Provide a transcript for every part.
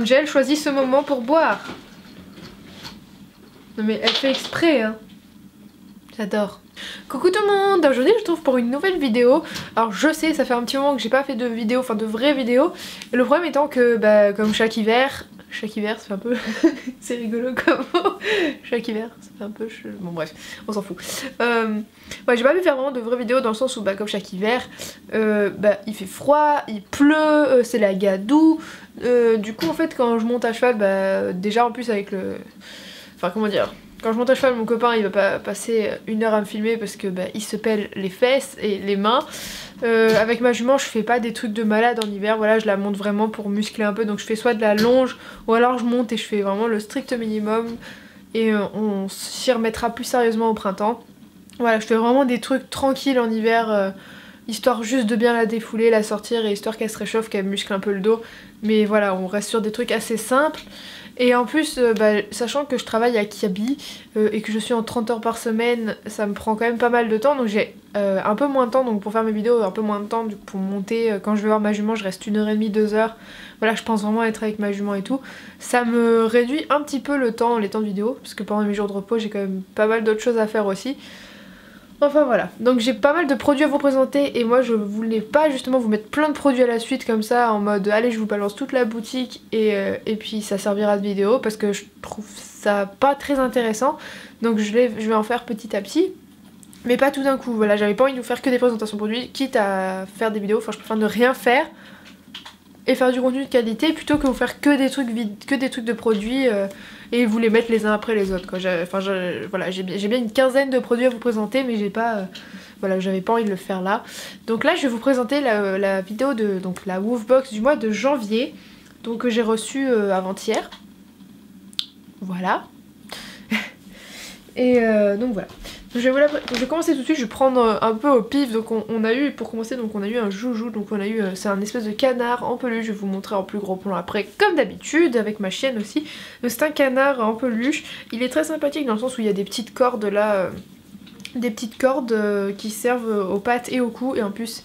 Angel choisit ce moment pour boire. Non mais elle fait exprès hein. J'adore. Coucou tout le monde, aujourd'hui je vous retrouve pour une nouvelle vidéo. Alors je sais, ça fait un petit moment que j'ai pas fait de vidéo, enfin de vraies vidéos. Et le problème étant que bah, comme chaque hiver ça fait un peu... c'est rigolo comme mot. Chaque hiver, ça fait un peu... Bon bref, on s'en fout. Ouais, j'ai pas pu faire vraiment de vraies vidéos dans le sens où bah, comme chaque hiver, bah, il fait froid, il pleut, c'est la gadoue. Du coup en fait quand je monte à cheval, bah, déjà en plus avec le... Enfin comment dire, quand je monte à cheval, mon copain il va pas passer 1 heure à me filmer parce que bah, il se pèle les fesses et les mains. Avec ma jument je fais pas des trucs de malade en hiver, voilà je la monte vraiment pour muscler un peu, donc je fais soit de la longe ou alors je monte et je fais vraiment le strict minimum et on s'y remettra plus sérieusement au printemps. Voilà, je fais vraiment des trucs tranquilles en hiver, histoire juste de bien la défouler, la sortir et histoire qu'elle se réchauffe, qu'elle muscle un peu le dos. Mais voilà, on reste sur des trucs assez simples. Et en plus, bah, sachant que je travaille à Kiabi et que je suis en 30 heures par semaine, ça me prend quand même pas mal de temps. Donc j'ai un peu moins de temps, donc pour faire mes vidéos, un peu moins de temps pour monter. Quand je vais voir ma jument, je reste 1h30, 2 heures. Voilà, je pense vraiment être avec ma jument et tout. Ça me réduit un petit peu le temps, les temps de vidéo, parce que pendant mes jours de repos, j'ai quand même pas mal d'autres choses à faire aussi. Enfin voilà, donc j'ai pas mal de produits à vous présenter et moi je voulais pas justement vous mettre plein de produits à la suite comme ça en mode allez je vous balance toute la boutique et puis ça servira de vidéo parce que je trouve ça pas très intéressant, donc je vais en faire petit à petit mais pas tout d'un coup. Voilà, j'avais pas envie de vous faire que des présentations produits, quitte à faire des vidéos, enfin je préfère ne rien faire et faire du contenu de qualité plutôt que vous faire que des trucs vides, que des trucs de produits et vous les mettre les uns après les autres quoi. Voilà, j'ai bien une quinzaine de produits à vous présenter mais j'ai pas voilà, j'avais pas envie de le faire là. Donc là je vais vous présenter la vidéo de donc la Woofbox du mois de janvier, donc que j'ai reçue avant-hier. Voilà. Et donc voilà. Je vais commencer tout de suite, je vais prendre un peu au pif. Donc on a eu, pour commencer, donc on a eu un joujou, donc on a eu, c'est un espèce de canard en peluche, je vais vous montrer en plus gros plan après, comme d'habitude, avec ma chienne aussi. Donc c'est un canard en peluche, il est très sympathique dans le sens où il y a des petites cordes là, des petites cordes qui servent aux pattes et au cou, et en plus...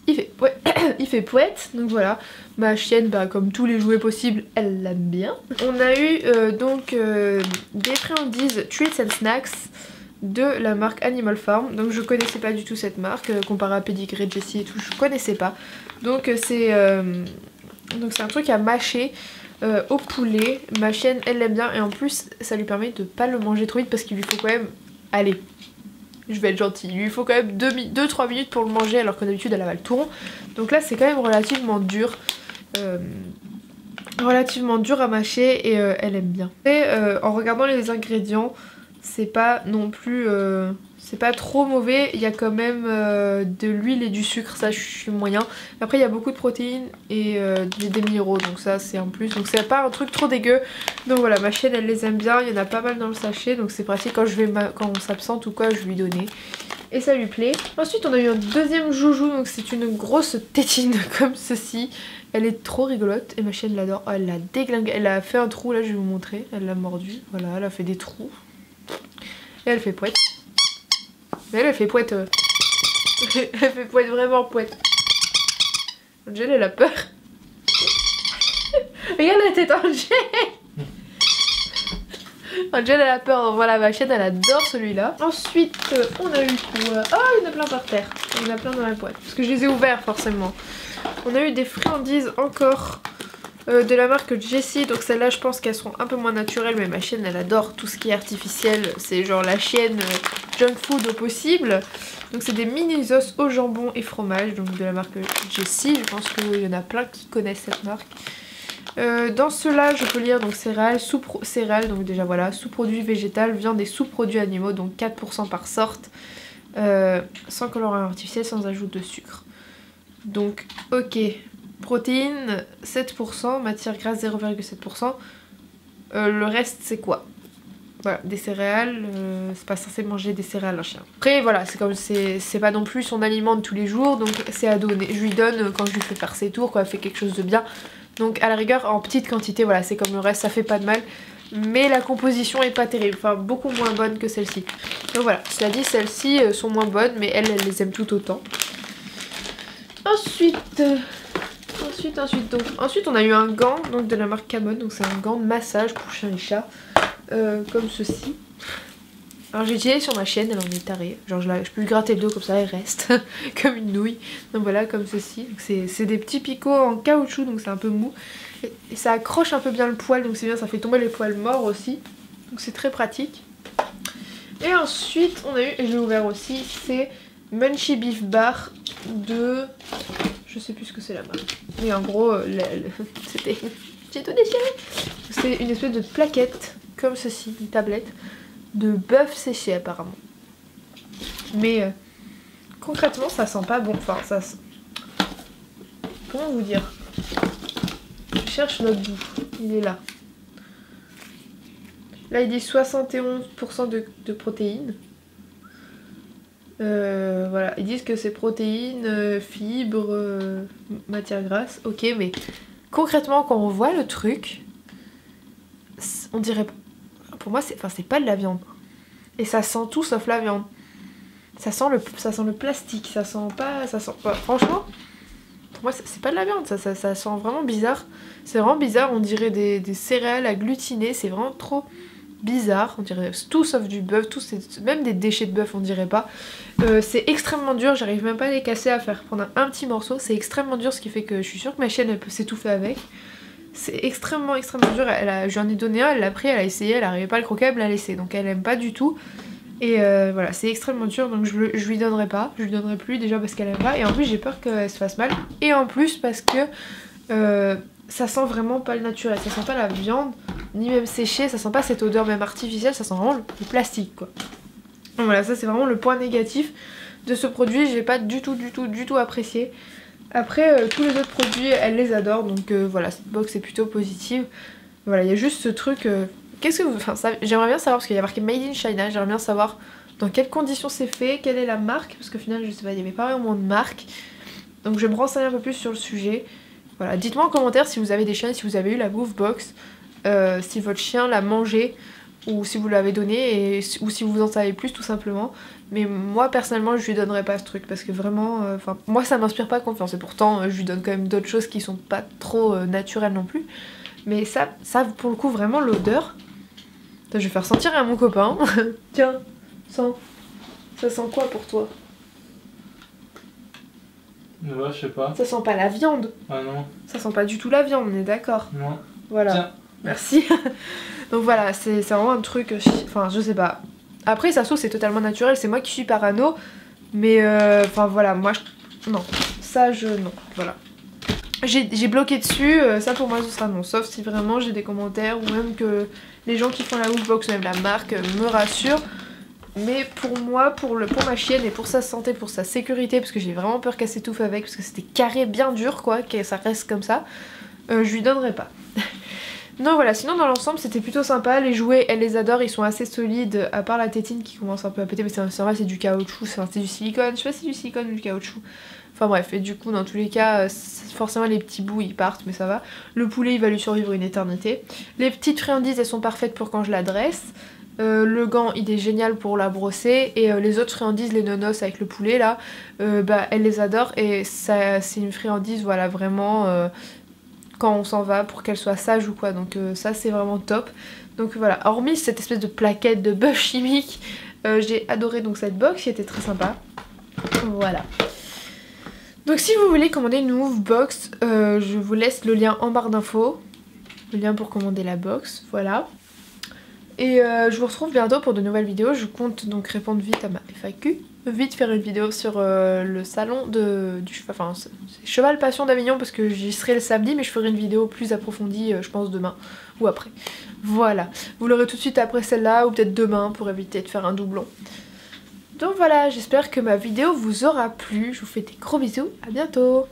il fait pouette, donc voilà. Ma chienne, bah, comme tous les jouets possibles, elle l'aime bien. On a eu donc des friandises Treats and Snacks de la marque Animal Farm. Donc je connaissais pas du tout cette marque, comparé à Pedigree, Jessie et tout, je connaissais pas. Donc c'est un truc à mâcher au poulet. Ma chienne, elle l'aime bien et en plus ça lui permet de pas le manger trop vite parce qu'il lui faut quand même... Allez, je vais être gentille, il lui faut quand même 2-3 minutes pour le manger alors que d'habitude elle avale tout rond. Donc là c'est quand même relativement dur. Relativement dur à mâcher et elle aime bien. Et en regardant les ingrédients, c'est pas non plus... c'est pas trop mauvais, il y a quand même de l'huile et du sucre, ça je suis moyen. Après il y a beaucoup de protéines et des minéraux, donc ça c'est un plus. Donc c'est pas un truc trop dégueu. Donc voilà, ma chienne elle les aime bien, il y en a pas mal dans le sachet, donc c'est pratique quand quand on s'absente ou quoi, je lui donner. Et ça lui plaît. Ensuite on a eu un deuxième joujou, donc c'est une grosse tétine comme ceci. Elle est trop rigolote et ma chienne l'adore. Oh, elle l'a déglingué, elle a fait un trou là, je vais vous montrer. Elle l'a mordu, voilà, elle a fait des trous. Et elle fait pouette. Mais elle fait pouette. Elle fait pouette, vraiment pouette. Angel elle a peur. Regarde la tête Angel. Angel elle a peur, donc voilà, ma chienne elle adore celui-là. Ensuite on a eu quoi? Oh il y en a plein par terre. Il y en a plein dans la boîte. Parce que je les ai ouverts forcément. On a eu des friandises encore de la marque Jessie. Donc celles-là je pense qu'elles seront un peu moins naturelles. Mais ma chienne elle adore tout ce qui est artificiel. C'est genre la chienne junk food au possible. Donc c'est des mini os au jambon et fromage. Donc de la marque Jessie. Je pense qu'il y en a plein qui connaissent cette marque. Dans ceux-là je peux lire donc céréales, céréales, donc déjà voilà, sous-produits végétal, viande et sous-produits animaux, donc 4% par sorte, sans colorant artificiel, sans ajout de sucre. Donc ok, protéines 7%, matière grasse 0,7%, le reste c'est quoi? Voilà, des céréales, c'est pas censé manger des céréales un chien. Après voilà, c'est comme c'est pas non plus son aliment de tous les jours, donc c'est à donner. Je lui donne quand je lui fais faire ses tours, quand elle fait quelque chose de bien. Donc à la rigueur en petite quantité, voilà, c'est comme le reste, ça fait pas de mal. Mais la composition est pas terrible, enfin beaucoup moins bonne que celle-ci. Donc voilà, cela dit, celles-ci sont moins bonnes, mais elles les aiment tout autant. Ensuite Ensuite on a eu un gant donc, de la marque Camon, donc c'est un gant de massage pour chien et chat, comme ceci. Alors j'ai utilisé sur ma chienne, elle en est tarée, genre je peux lui gratter le dos comme ça, elle reste comme une nouille. Donc voilà, comme ceci, c'est des petits picots en caoutchouc, donc c'est un peu mou. Et ça accroche un peu bien le poil, donc c'est bien, ça fait tomber les poils morts aussi. Donc c'est très pratique. Et ensuite on a eu, et je l'ai ouvert aussi, c'est Munchie Beef Bar de... Je sais plus ce que c'est la marque. Mais en gros, c'était... J'ai tout déchiré. C'est une espèce de plaquette, comme ceci, une tablette, de bœuf séché apparemment. Mais concrètement ça sent pas bon, enfin ça... Comment vous dire? Je cherche notre bout, il est là. Là il dit 71% de protéines. Voilà, ils disent que c'est protéines, fibres, matière grasse. Ok, mais concrètement quand on voit le truc, on dirait... Pour moi c'est pas de la viande. Et ça sent tout sauf la viande. Ça sent le plastique, ça sent pas... Franchement, pour moi c'est pas de la viande, ça sent vraiment bizarre. C'est vraiment bizarre, on dirait des céréales agglutinées, c'est vraiment trop bizarre. On dirait tout sauf du bœuf, même des déchets de bœuf on dirait pas. C'est extrêmement dur, j'arrive même pas à les casser, à faire prendre un petit morceau. C'est extrêmement dur, ce qui fait que je suis sûre que ma chienne elle peut s'étouffer avec. C'est extrêmement dur, j'en ai donné un, elle l'a pris, elle a essayé, elle arrivait pas à le croquer, elle me l'a laissé. Donc elle aime pas du tout. Et voilà, c'est extrêmement dur, donc je lui donnerai pas. Je lui donnerai plus déjà parce qu'elle aime pas. Et en plus j'ai peur qu'elle se fasse mal. Et en plus parce que ça sent vraiment pas le naturel. Ça sent pas la viande, ni même séchée. Ça sent pas cette odeur même artificielle, ça sent vraiment le plastique quoi. Donc voilà, ça c'est vraiment le point négatif de ce produit. J'ai pas du tout apprécié. Après tous les autres produits elle les adore, donc voilà, cette box est plutôt positive. Voilà, il y a juste ce truc, qu'est-ce que vous... Enfin, j'aimerais bien savoir, parce qu'il y a marqué Made in China, j'aimerais bien savoir dans quelles conditions c'est fait, quelle est la marque, parce qu'au final je sais pas, il y avait pas vraiment de marque. Donc je vais me renseigner un peu plus sur le sujet. Voilà, dites-moi en commentaire si vous avez des chiens, si vous avez eu la bouffe box, si votre chien l'a mangé, ou si vous l'avez donné, ou si vous en savez plus tout simplement. Mais moi personnellement je lui donnerais pas ce truc parce que vraiment, moi ça m'inspire pas confiance et pourtant je lui donne quand même d'autres choses qui sont pas trop naturelles non plus. Mais ça pour le coup vraiment l'odeur, je vais faire sentir à mon copain. Tiens, sens. Ça sent quoi pour toi? Ouais, je sais pas. Ça sent pas la viande. Ah non. Ça sent pas du tout la viande, on est d'accord? Non. Voilà. Tiens. Merci. Donc voilà, c'est vraiment un truc, enfin je sais pas. Après ça se trouve c'est totalement naturel, c'est moi qui suis parano. Mais enfin voilà, moi non. Ça non, voilà. J'ai bloqué dessus, ça pour moi ce sera non. Sauf si vraiment j'ai des commentaires ou même que les gens qui font la Woofbox, même la marque, me rassurent. Mais pour moi, pour ma chienne et pour sa santé, pour sa sécurité, parce que j'ai vraiment peur qu'elle s'étouffe avec, parce que c'était carré bien dur quoi, que ça reste comme ça, je lui donnerai pas. Non voilà, sinon dans l'ensemble c'était plutôt sympa, les jouets elle les adore, ils sont assez solides, à part la tétine qui commence un peu à péter, mais c'est vrai, c'est du caoutchouc, c'est du silicone, je sais pas si c'est du silicone ou du caoutchouc. Enfin bref, et du coup dans tous les cas, forcément les petits bouts ils partent, mais ça va. Le poulet il va lui survivre une éternité. Les petites friandises elles sont parfaites pour quand je la dresse. Le gant il est génial pour la brosser, et les autres friandises, les nonos avec le poulet là, elle les adore, et c'est une friandise voilà vraiment quand on s'en va pour qu'elle soit sage ou quoi, donc ça c'est vraiment top. Donc voilà, hormis cette espèce de plaquette de bœuf chimique, j'ai adoré donc cette box qui était très sympa. Voilà. Donc si vous voulez commander une Woofbox, je vous laisse le lien en barre d'infos, le lien pour commander la box, voilà. Et je vous retrouve bientôt pour de nouvelles vidéos. Je compte donc répondre vite à ma FAQ, vite faire une vidéo sur le salon du Cheval Passion d'Avignon, parce que j'y serai le samedi, mais je ferai une vidéo plus approfondie je pense demain ou après. Voilà, vous l'aurez tout de suite après celle-là ou peut-être demain pour éviter de faire un doublon. Donc voilà, j'espère que ma vidéo vous aura plu, je vous fais des gros bisous, à bientôt.